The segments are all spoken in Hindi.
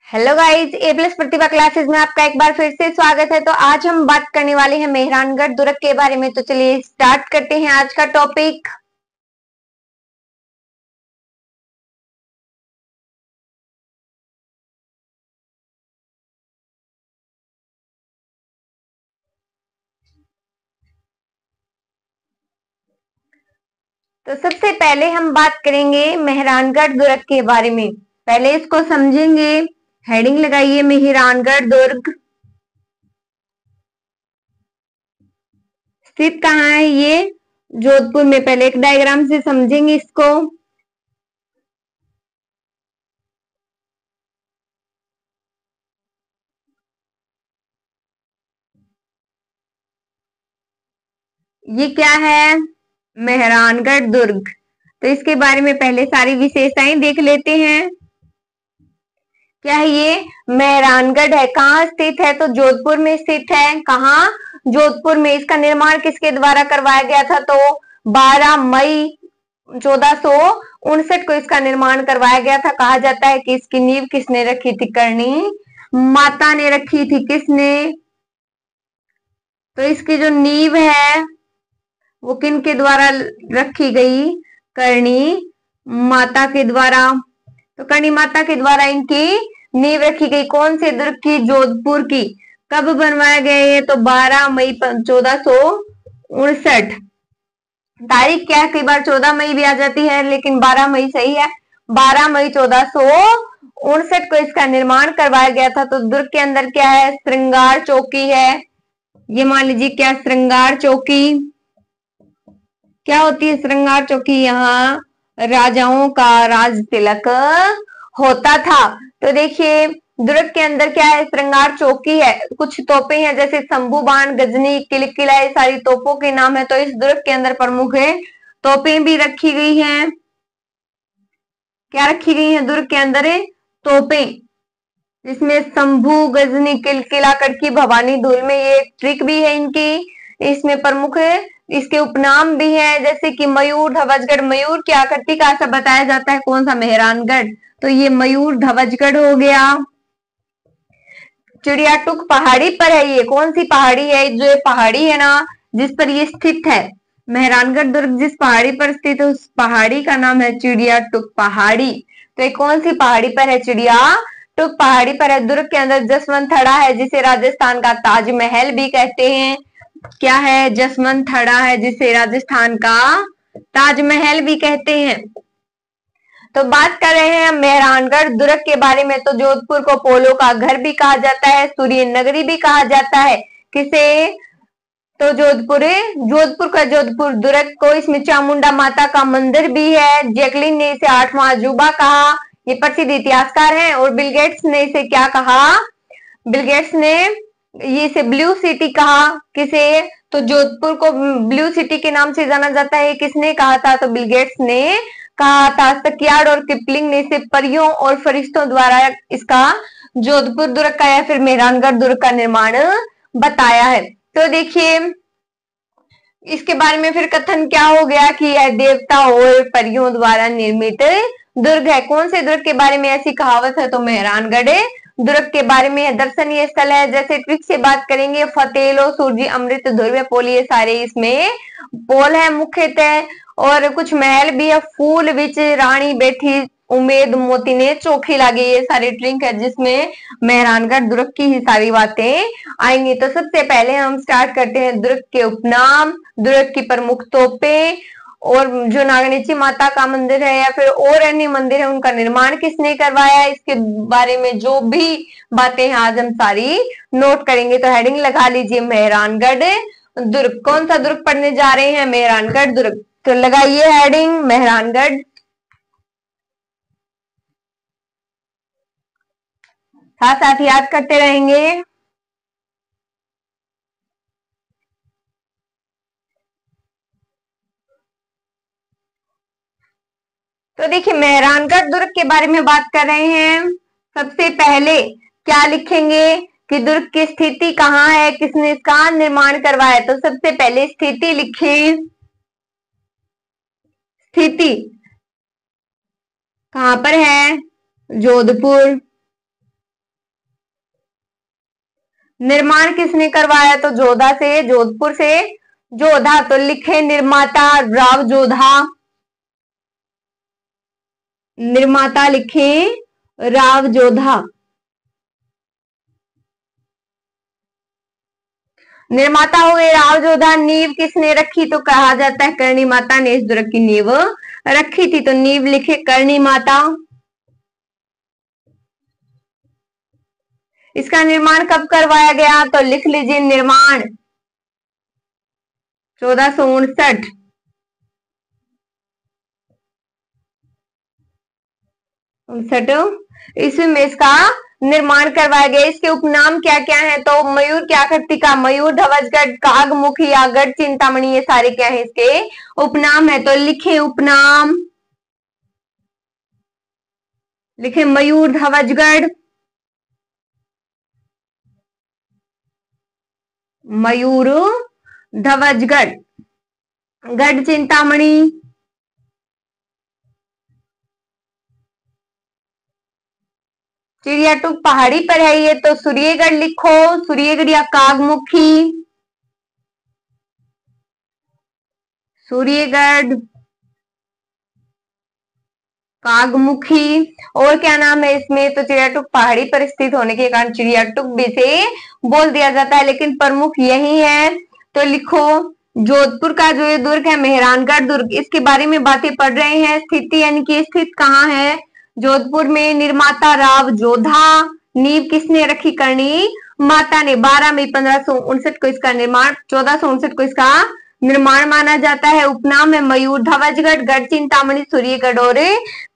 हेलो गाइज, ए प्लस प्रतिभा क्लासेस में आपका एक बार फिर से स्वागत है। तो आज हम बात करने वाले हैं मेहरानगढ़ दुर्ग के बारे में। तो चलिए स्टार्ट करते हैं आज का टॉपिक। तो सबसे पहले हम बात करेंगे मेहरानगढ़ दुर्ग के बारे में। पहले इसको समझेंगे। हेडिंग लगाइए मेहरानगढ़ दुर्ग। स्थित कहाँ है ये? जोधपुर में। पहले एक डायग्राम से समझेंगे इसको। ये क्या है? मेहरानगढ़ दुर्ग। तो इसके बारे में पहले सारी विशेषताएं देख लेते हैं। क्या है ये? मेहरानगढ़ है। कहाँ स्थित है? तो जोधपुर में स्थित है। कहाँ? जोधपुर में। इसका निर्माण किसके द्वारा करवाया गया था? तो 12 मई 1459 को इसका निर्माण करवाया गया था। कहा जाता है कि इसकी नींव किसने रखी थी? करणी माता ने रखी थी। किसने? तो इसकी जो नींव है वो किन के द्वारा रखी गई? करणी माता के द्वारा। तो करणी माता के द्वारा इनकी नींव रखी गई। कौन से दुर्ग की? जोधपुर की। कब बनवाया गया ये? तो 12 मई 1459। तारीख क्या है? कई बार 14 मई भी आ जाती है, लेकिन 12 मई सही है। 12 मई 1459 को इसका निर्माण करवाया गया था। तो दुर्ग के अंदर क्या है? श्रृंगार चौकी है। ये मान लीजिए क्या? श्रृंगार चौकी। क्या होती है श्रृंगार चौकी? यहाँ राजाओं का राज तिलक होता था। तो देखिए दुर्ग के अंदर क्या है? श्रृंगार चौकी है। कुछ तोपें हैं जैसे शंभू बाण, गजनी, किलकिला, ये सारी तोपों के नाम है। तो इस दुर्ग के अंदर प्रमुख है तोपें भी रखी गई हैं। क्या रखी गई हैं दुर्ग के अंदर? तोपें, जिसमें शंभू, गजनी, किलकिला, कड़की, भवानी, धूल में ये ट्रिक भी है इनकी। इसमें प्रमुख है। इसके उपनाम भी है जैसे कि मयूर, ध्वजगढ़। मयूर की आकृति का ऐसा बताया जाता है। कौन सा? मेहरानगढ़। तो ये मयूर ध्वजगढ़ हो गया। चिड़ियाटुक पहाड़ी पर है। ये कौन सी पहाड़ी है? जो ये पहाड़ी है ना, जिस पर ये स्थित है, मेहरानगढ़ दुर्ग जिस पहाड़ी पर स्थित है उस पहाड़ी का नाम है चिड़ियाटुक पहाड़ी। तो ये कौन सी पहाड़ी पर है? चिड़ियाटुक पहाड़ी पर है। दुर्ग के अंदर जसवंत थड़ा है, जिसे राजस्थान का ताजमहल भी कहते हैं। क्या है? जसवंत थड़ा है, जिसे राजस्थान का ताजमहल भी कहते हैं। तो बात कर रहे हैं मेहरानगढ़ दुर्ग के बारे में। तो जोधपुर को पोलो का घर भी कहा जाता है, सूर्य नगरी भी कहा जाता है। किसे? तो जोधपुर दुर्ग को, इसमें चामुंडा माता का मंदिर भी है। जैकलिन ने इसे 8वां अजूबा कहा। ये प्रसिद्ध इतिहासकार हैं। और बिल गेट्स ने इसे क्या कहा? बिल गेट्स ने ये इसे ब्लू सिटी कहा। किसे? तो जोधपुर को ब्लू सिटी के नाम से जाना जाता है। किसने कहा था? तो बिल गेट्स ने कहा था। सकियार्ड और किपलिंग ने इसे परियों और फरिश्तों द्वारा इसका जोधपुर दुर्ग का या फिर मेहरानगढ़ दुर्ग का निर्माण बताया है। तो देखिए इसके बारे में फिर कथन क्या हो गया कि यह देवता और परियों द्वारा निर्मित दुर्ग है। कौन से दुर्ग के बारे में ऐसी कहावत है? तो मेहरानगढ़ दुर्ग के बारे में। दर्शनीय स्थल है जैसे ट्रिक से बात करेंगे, फतेलो, सूरजी, अमृत, ध्रुव, पोल, ये सारे इसमें पोल है मुख्यतः। और कुछ महल भी है। फूल विच रानी बैठी, उमेद मोती ने चोखी लागे, ये सारे ट्रिक है जिसमें मेहरानगढ़ दुर्ग की ही सारी बातें आएंगी। तो सबसे पहले हम स्टार्ट करते हैं दुर्ग के उपनाम, दुर्ग की प्रमुख तोपें, और जो नागनेची माता का मंदिर है या फिर और अन्य मंदिर है उनका निर्माण किसने करवाया, इसके बारे में जो भी बातें हैं आज हम सारी नोट करेंगे। तो हेडिंग लगा लीजिए मेहरानगढ़ दुर्ग। कौन सा दुर्ग पढ़ने जा रहे हैं? मेहरानगढ़ दुर्ग। तो लगाइए हेडिंग मेहरानगढ़। साथ साथ याद करते रहेंगे। तो देखिए मेहरानगढ़ दुर्ग के बारे में बात कर रहे हैं। सबसे पहले क्या लिखेंगे कि दुर्ग की स्थिति कहाँ है, किसने इसका निर्माण करवाया। तो सबसे पहले स्थिति लिखें। स्थिति कहाँ पर है? जोधपुर। निर्माण किसने करवाया? तो जोधा से, जोधपुर से। जोधा तो लिखे निर्माता राव जोधा। निर्माता लिखे राव जोधा। निर्माता हुए राव जोधा। नींव किसने रखी? तो कहा जाता है करणी माता ने इस दुर्ग की नींव रखी थी, तो नींव लिखे करणी माता। इसका निर्माण कब करवाया गया? तो लिख लीजिए निर्माण 1459। ईस्वी में इसका निर्माण करवाया गया। इसके उपनाम क्या क्या है? तो मयूर क्या कृतिका, मयूर ध्वजगढ़, कागमुखी या गढ़ चिंतामणि, ये सारे क्या है इसके उपनाम है। तो लिखे उपनाम, लिखे मयूर ध्वजगढ़, मयूर ध्वजगढ़, गढ़ चिंतामणि, चिड़ियाटूप पहाड़ी पर है ये, तो सूर्यगढ़ लिखो, सूर्यगढ़ या कागमुखी, सूर्यगढ़, कागमुखी। और क्या नाम है इसमें? तो चिड़ियाटूप पहाड़ी पर स्थित होने के कारण चिड़ियाटूप भी से बोल दिया जाता है, लेकिन प्रमुख यही है। तो लिखो जोधपुर का जो ये दुर्ग है मेहरानगढ़ दुर्ग, इसके बारे में बातें पढ़ रहे हैं। स्थिति यानी कि स्थित कहाँ है? जोधपुर में। निर्माता राव जोधा। नींव किसने रखी? करणी माता ने। 12 मई 1559 को इसका निर्माण, 1459 को इसका निर्माण माना जाता है। उपनाम है मयूर ध्वजगढ़, गढ़ चिंतामणि, सूर्यगढ़ और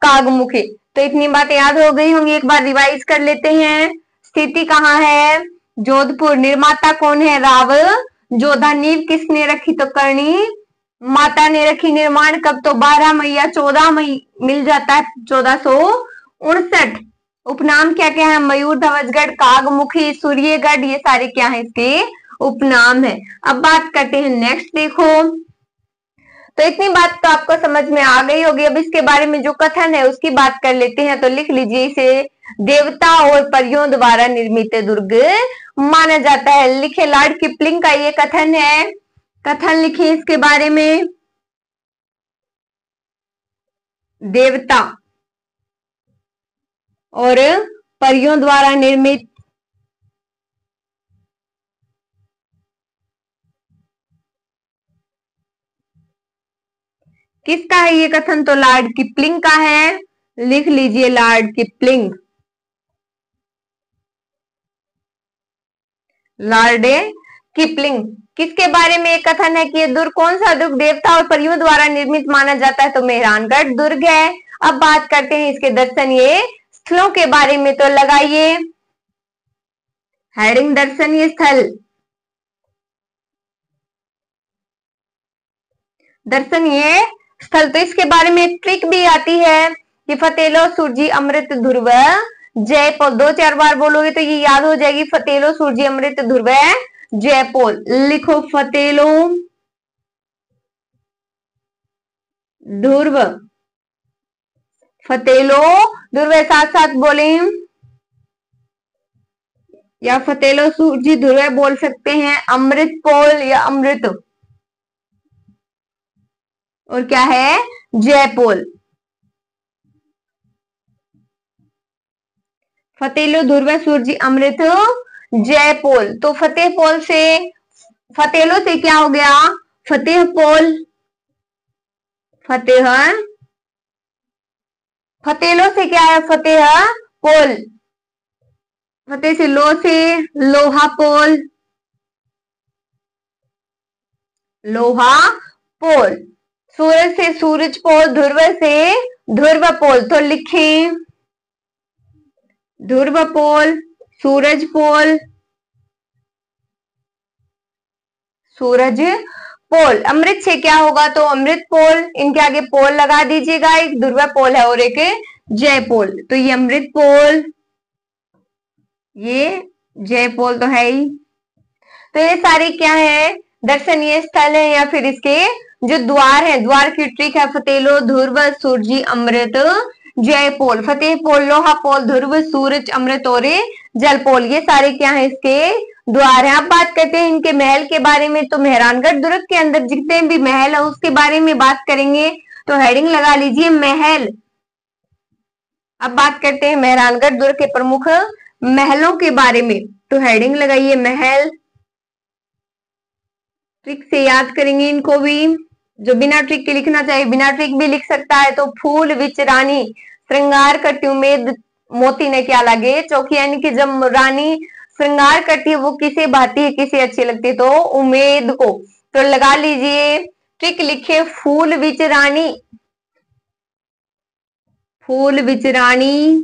कागमुखी। तो इतनी बातें याद हो गई होंगी, एक बार रिवाइज कर लेते हैं। स्थिति कहाँ है? जोधपुर। निर्माता कौन है? राव जोधा। नींव किसने रखी? तो करणी माता ने रखी। निर्माण कब? तो 12 मई या 14 मई मिल जाता है 1459। उपनाम क्या क्या है? मयूर ध्वजगढ़, कागमुखी, सूर्यगढ़, ये सारे क्या है इसके उपनाम है। अब बात करते हैं नेक्स्ट, देखो तो इतनी बात तो आपको समझ में आ गई होगी। अब इसके बारे में जो कथन है उसकी बात कर लेते हैं। तो लिख लीजिए इसे देवता और परियों द्वारा निर्मित दुर्ग माना जाता है। लिखे लॉर्ड किपलिंग का ये कथन है। कथन लिखे इसके बारे में। देवता और परियों द्वारा निर्मित किसका है ये कथन? तो लॉर्ड किपलिंग का है। लिख लीजिए लॉर्ड किपलिंग। लॉर्ड किपलिंग किसके बारे में एक कथन है कि ये दुर्ग, कौन सा दुर्ग देवता और परियों द्वारा निर्मित माना जाता है? तो मेहरानगढ़ दुर्ग है। अब बात करते हैं इसके दर्शनीय स्थलों के बारे में। तो लगाइए हेडिंग दर्शनीय स्थल। दर्शनीय स्थल, तो इसके बारे में एक ट्रिक भी आती है कि फतेलो, सुरजी, अमृत, ध्रुव, जयपोल। 2-4 बार बोलोगे तो ये याद हो जाएगी। फतेलो, सुरजी, अमृत, ध्रुव, जयपोल। लिखो फतेलो, ध्रुव, फतेलो, ध्रुव, साथ साथ बोले, या फतेलो, सूरजी, ध्रुव बोल सकते हैं। अमृत पोल या अमृत, और क्या है? जयपोल। फतेलो, ध्रुव, सूरजी, अमृत, जयपोल। तो फतेहपोल से, फतेलो से क्या हो गया? फतेहपोल, फतेह, फतेलो से क्या है? फतेह पोल। फतेह से लो से लोहा पोल, लोहा पोल। सूरज से सूरज पोल, ध्रुव से ध्रुव पोल। तो लिखें ध्रुव पोल, सूरज पोल, सूरज पोल। अमृत से क्या होगा? तो अमृत पोल, इनके आगे पोल लगा दीजिएगा। एक ध्रुव पोल है और एक जय पोल। तो ये अमृत पोल, ये जय पोल तो है ही। तो ये सारे क्या है? दर्शनीय स्थल है, या फिर इसके जो द्वार है, द्वार की ट्रिक है। फतेलो, ध्रुव, सूरजी, अमृत, जयपोल। फतेह पोल, लोहा पोल, ध्रुव, सूरज, अमृत और जलपोल, ये सारे क्या है इसके द्वार है। अब बात करते हैं इनके महल के बारे में। तो मेहरानगढ़ दुर्ग के अंदर जितने भी महल है उसके बारे में बात करेंगे, तो हेडिंग लगा लीजिए महल। अब बात करते हैं मेहरानगढ़ दुर्ग के प्रमुख महलों के बारे में, तो हेडिंग लगाइए महल। ट्रिक से याद करेंगे इनको भी, जो बिना ट्रिक के लिखना चाहे बिना ट्रिक भी लिख सकता है। तो फूल विच रानी श्रृंगार करती उम्मीद मोती ने क्या लागे चौकी, यानी कि जब रानी श्रृंगार करती है वो किसे भाती है, किसे अच्छी लगती है, तो उम्मीद को। तो लगा लीजिए ट्रिक, लिखे फूल विच रानी, फूल विच रानी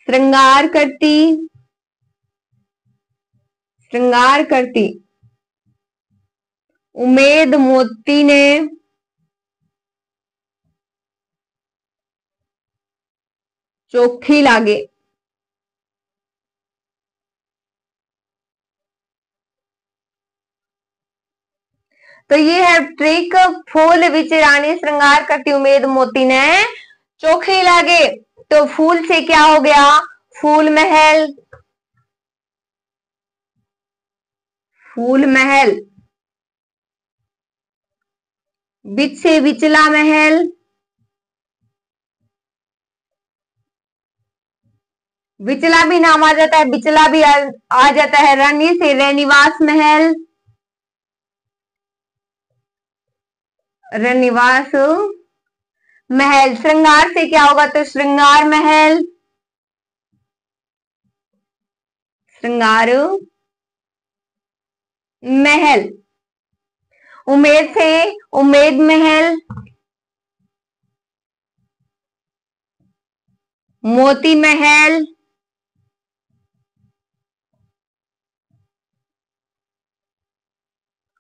श्रृंगार करती, श्रृंगार करती उम्मीद मोती ने चोखी लागे। तो ये है ट्रिक, फूल विच रानी श्रृंगार करती उम्मीद मोती ने चोखी लागे। तो फूल से क्या हो गया, फूल महल, फूल महल। विच से विचला महल, विचला भी नाम आ जाता है, विचला भी आ जाता है। रानी से रनिवास महल, रनिवास महल। श्रृंगार से क्या होगा, तो श्रृंगार महल, श्रृंगार महल। उम्मीद से उम्मीद महल, मोती महल,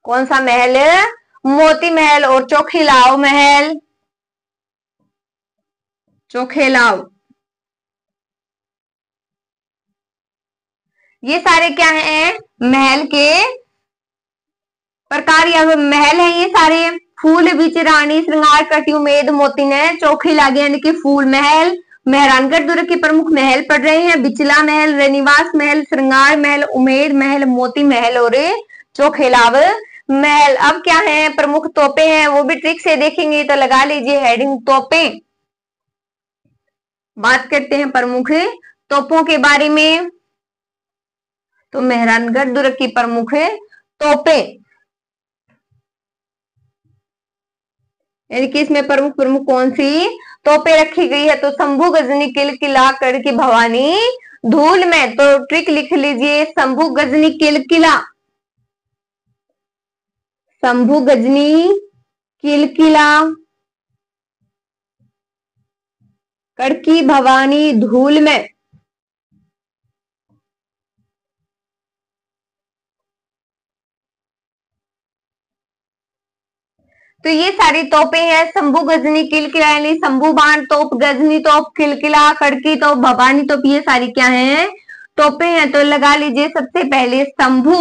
कौन सा महल, मोती महल। और चोखिलाव महल, चोखेलाव। ये सारे क्या हैं, महल के प्रकार या महल है ये सारे। फूल विच रानी श्रृंगार करती उम्मीद मोती ने चोखी लागे, यानी कि फूल महल। मेहरानगढ़ दुर्ग के प्रमुख महल पढ़ रहे हैं, बिचला महल, रनिवास महल, श्रृंगार महल, उम्मीद महल, मोती महल और चोखेलाव महल। अब क्या है, प्रमुख तोपे हैं, वो भी ट्रिक से देखेंगे। तो लगा लीजिए हेडिंग तोपे। बात करते हैं प्रमुख तोपों के बारे में। तो मेहरानगढ़ दुर्ग की प्रमुख तोपे, यानी कि इसमें प्रमुख प्रमुख कौन सी तोपे रखी गई है, तो शंभू गजनी किल किला कड़की भवानी धूल में। तो ट्रिक लिख लीजिए, शंभू गजनी किल किला, शंभू गजनी किल किला कड़की भवानी धूल में। तो ये सारी तोपे हैं, शंभू गजनी किलकिला, यानी शंभू बाण तोप, गजनी तोप, किलकिला, कड़की तोप, भवानी तोप, ये सारी क्या हैं, तोपे हैं। तो लगा लीजिए सबसे पहले शंभू,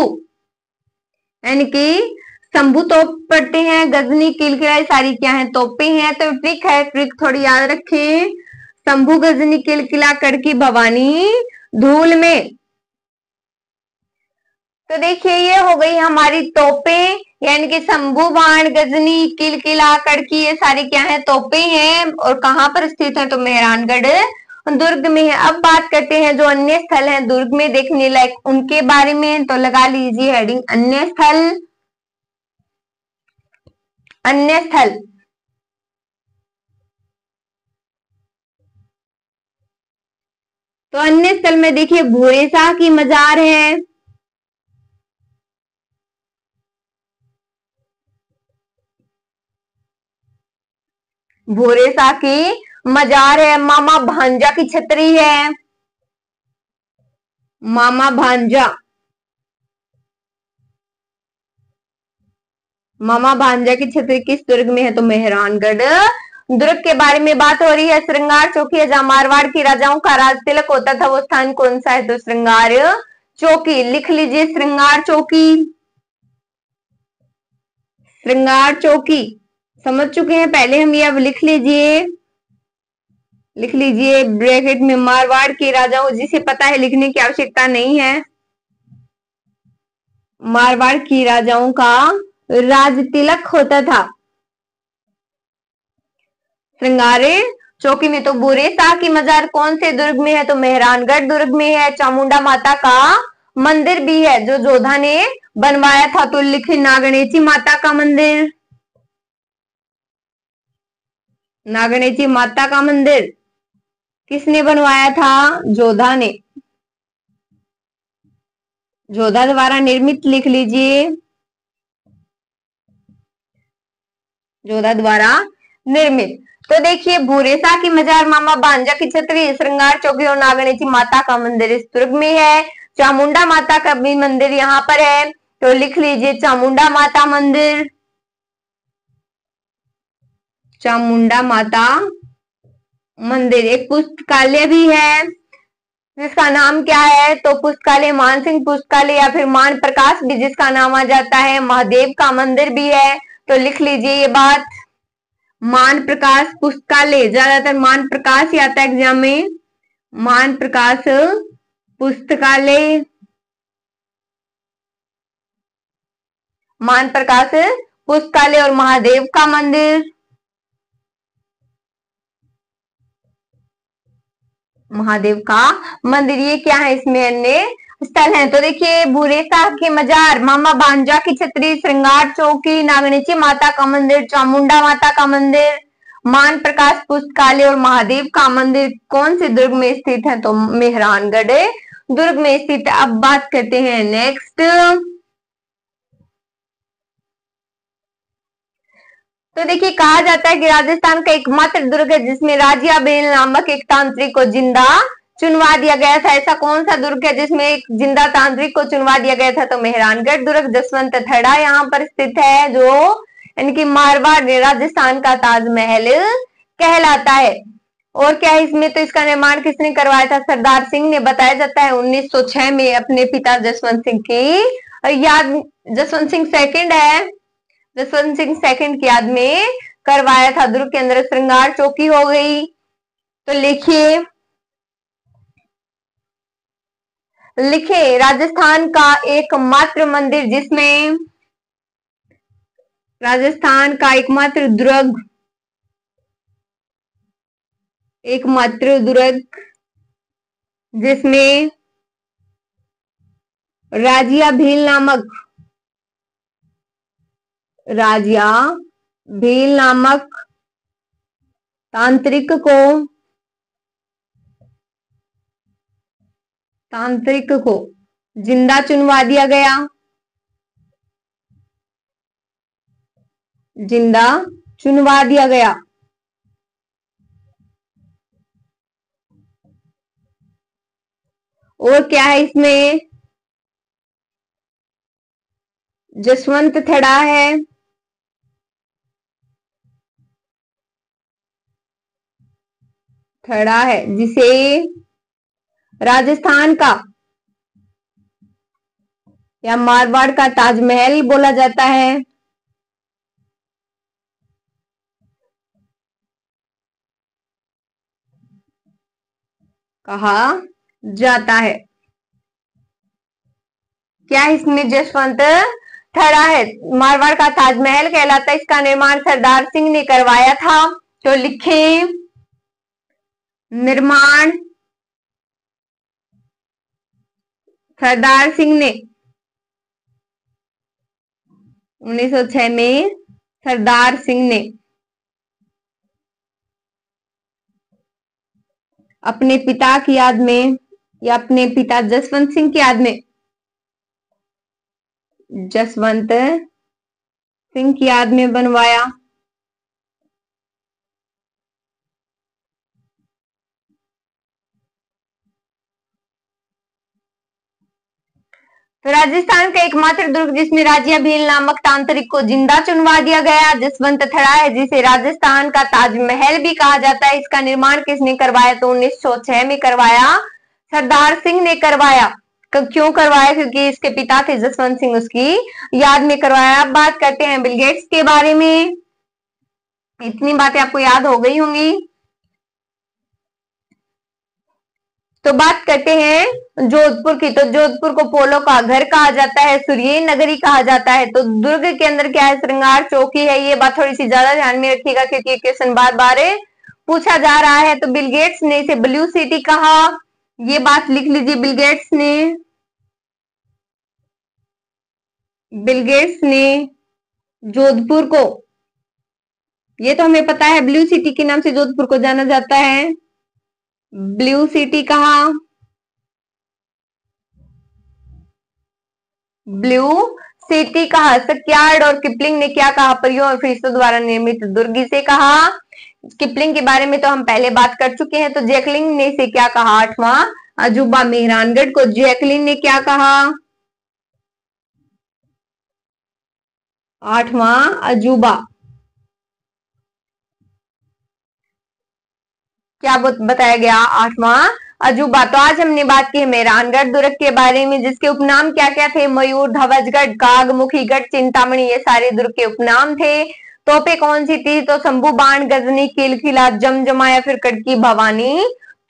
यानी कि शंभू तोप पढ़ते हैं, गजनी किलकिला, ये सारी क्या है, तोपे हैं। तो ट्रिक है, ट्रिक थोड़ी याद रखें, शंभू गजनी किलकिला कड़की भवानी धूल में। तो देखिए ये हो गई हमारी तोपे, यानी कि शंभू बाण, गजनी, किलकिला, कड़की, ये सारी क्या है, तोपे हैं। और कहाँ पर स्थित है, तो मेहरानगढ़ दुर्ग में है। अब बात करते हैं जो अन्य स्थल हैं दुर्ग में देखने लायक, उनके बारे में। तो लगा लीजिए हेडिंग अन्य स्थल, अन्य स्थल। तो अन्य स्थल में देखिए भूरेशाह की मजार है, भूरेशाह की मजार है। मामा भांजा की छतरी है, मामा भांजा, मामा भांजा की छतरी किस दुर्ग में है, तो मेहरानगढ़ दुर्ग के बारे में बात हो रही है। श्रृंगार चौकी है, जहां मारवाड़ की राजाओं का राज तिलक होता था, वो स्थान कौन सा है, तो श्रृंगार चौकी। लिख लीजिए श्रृंगार चौकी, श्रृंगार चौकी। समझ चुके हैं पहले हम, ये अब लिख लीजिए लिख लीजिए ब्रैकेट में मारवाड़ के राजाओं, जिसे पता है लिखने की आवश्यकता नहीं है। मारवाड़ की राजाओं का राज तिलक होता था। श्रृंगारे चौकी में तो बुरे शाह की मजार कौन से दुर्ग में है? तो मेहरानगढ़ दुर्ग में है। चामुंडा माता का मंदिर भी है जो जोधा ने बनवाया था। तो लिखे नागणेची माता का मंदिर। नागणेची माता का मंदिर किसने बनवाया था? जोधा ने। जोधा द्वारा निर्मित लिख लीजिए, जोधा द्वारा निर्मित। तो देखिए भूरेसा की मजार, मामा भांजा की छतरी, श्रृंगार चौकी और नागणेची माता का मंदिर इस दुर्ग में है। चामुंडा माता का भी मंदिर यहाँ पर है। तो लिख लीजिए चामुंडा माता मंदिर। चामुंडा माता मंदिर। एक पुस्तकालय भी है जिसका नाम क्या है? तो पुस्तकालय मानसिंह पुस्तकालय या फिर मान प्रकाश भी जिसका नाम आ जाता है। महादेव का मंदिर भी है। तो लिख लीजिए ये बात, मान प्रकाश पुस्तकालय। ज्यादातर मान प्रकाश ही आता है एग्जाम में। मान प्रकाश पुस्तकालय, मान प्रकाश पुस्तकालय और महादेव का मंदिर। महादेव का मंदिर ये क्या है? इसमें अन्य स्थल है। तो देखिए भूरेसा के मजार, मामा भांजा की छतरी, श्रृंगार चौकी, नागणेची माता का मंदिर, चामुंडा माता का मंदिर, मान प्रकाश पुस्तकालय और महादेव का मंदिर कौन से दुर्ग में स्थित है? तो मेहरानगढ़ दुर्ग में स्थित है। अब बात करते हैं नेक्स्ट। तो देखिए कहा जाता है कि राजस्थान का एकमात्र दुर्ग है जिसमें राजिया बेल नामक एक तांत्रिक को जिंदा चुनवा दिया गया था। ऐसा कौन सा दुर्ग है जिसमें एक जिंदा तांत्रिक को चुनवा दिया गया था? तो मेहरानगढ़ दुर्ग। जसवंत थड़ा यहाँ पर स्थित है जो इनकी मारवाड़ राजस्थान का ताजमहल कहलाता है। और क्या है इसमें? तो इसका निर्माण किसने करवाया था? सरदार सिंह ने। बताया जाता है 1906 में अपने पिता जसवंत सिंह की याद, जसवंत सिंह सेकंड है, जसवंत सिंह सेकंड की याद में करवाया था। दुर्ग के अंदर श्रृंगार चौकी हो गई। तो लिखिए, लिखे राजस्थान का एकमात्र मंदिर जिसमें, राजस्थान का एकमात्र दुर्ग, एकमात्र दुर्ग जिसमें राजिया भील नामक, राजिया भील नामक तांत्रिक को जिंदा चुनवा दिया गया। जिंदा चुनवा दिया गया। और क्या है इसमें? जसवंत थड़ा है, थड़ा है जिसे राजस्थान का या मारवाड़ का ताजमहल बोला जाता है। कहा जाता है। क्या इसमें जसवंत थड़ा है, मारवाड़ का ताजमहल कहलाता है। इसका निर्माण सरदार सिंह ने करवाया था। तो लिखें निर्माण सरदार सिंह ने 1906 में सरदार सिंह ने अपने पिता की याद में या अपने पिता जसवंत सिंह की याद में, जसवंत सिंह की याद में बनवाया। तो राजस्थान का एकमात्र दुर्ग जिसमें राजिया भील नामक तांत्रिक को जिंदा चुनवा दिया गया जसवंत थड़ा है, जिसे राजस्थान का ताजमहल भी कहा जाता है। इसका निर्माण किसने करवाया? तो 1906 में करवाया, सरदार सिंह ने करवाया। क्यों करवाया? क्योंकि इसके पिता थे जसवंत सिंह, उसकी याद में करवाया। अब बात करते हैं बिल गेट्स के बारे में। इतनी बातें आपको याद हो गई होंगी। तो बात करते हैं जोधपुर की। तो जोधपुर को पोलो का घर कहा जाता है, सूर्य नगरी कहा जाता है। तो दुर्ग के अंदर क्या है, श्रृंगार चौकी है। ये बात थोड़ी सी ज्यादा ध्यान में रखिएगा क्योंकि ये क्वेश्चन बार बार पूछा जा रहा है। तो बिल गेट्स ने इसे ब्लू सिटी कहा, ये बात लिख लीजिए। बिल गेट्स ने जोधपुर को, ये तो हमें पता है, ब्लू सिटी के नाम से जोधपुर को जाना जाता है। ब्लू सिटी कहा, ब्लू सिटी कहा। सक्यार्ड और किपलिंग ने क्या कहा, परियों और फरिश्तों द्वारा निर्मित दुर्ग इसे कहा। किपलिंग के बारे में तो हम पहले बात कर चुके हैं। तो जैकलिन ने इसे क्या कहा, आठवां अजूबा। मेहरानगढ़ को जैकलिन ने क्या कहा, आठवां अजूबा। क्या बताया गया, आठवां अजूबा। तो आज हमने बात की है मेहरानगढ़ दुर्ग के बारे में, जिसके उपनाम क्या क्या थे, मयूर, ध्वजगढ़, कागमुखीगढ़, चिंतामणि, ये सारे दुर्ग के उपनाम थे। तोपे कौन सी थी, तो शंभू बाण, गजनी, किलखिला, जमजमा या फिर कड़की भवानी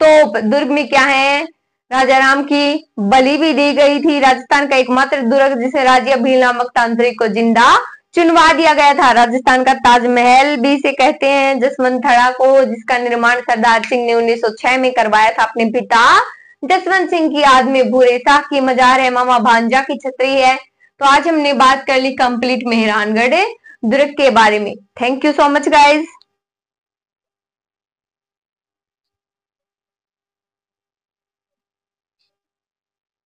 तोप। दुर्ग में क्या है, राजा राम की बलि भी दी गई थी। राजस्थान का एकमात्र दुर्ग जिसे राजा भील नामक तांत्रिक को जिंदा चुनवा दिया गया था। राजस्थान का ताजमहल भी इसे कहते हैं। जसवंतथड़ा को, जिसका निर्माण सरदार सिंह ने 1906 में करवाया था अपने पिता जसवंत सिंह की याद में। भूरे शाह की मजार है, मामा भांजा की छतरी है। तो आज हमने बात कर ली कंप्लीट मेहरानगढ़ दुर्ग के बारे में। Thank you so much guys.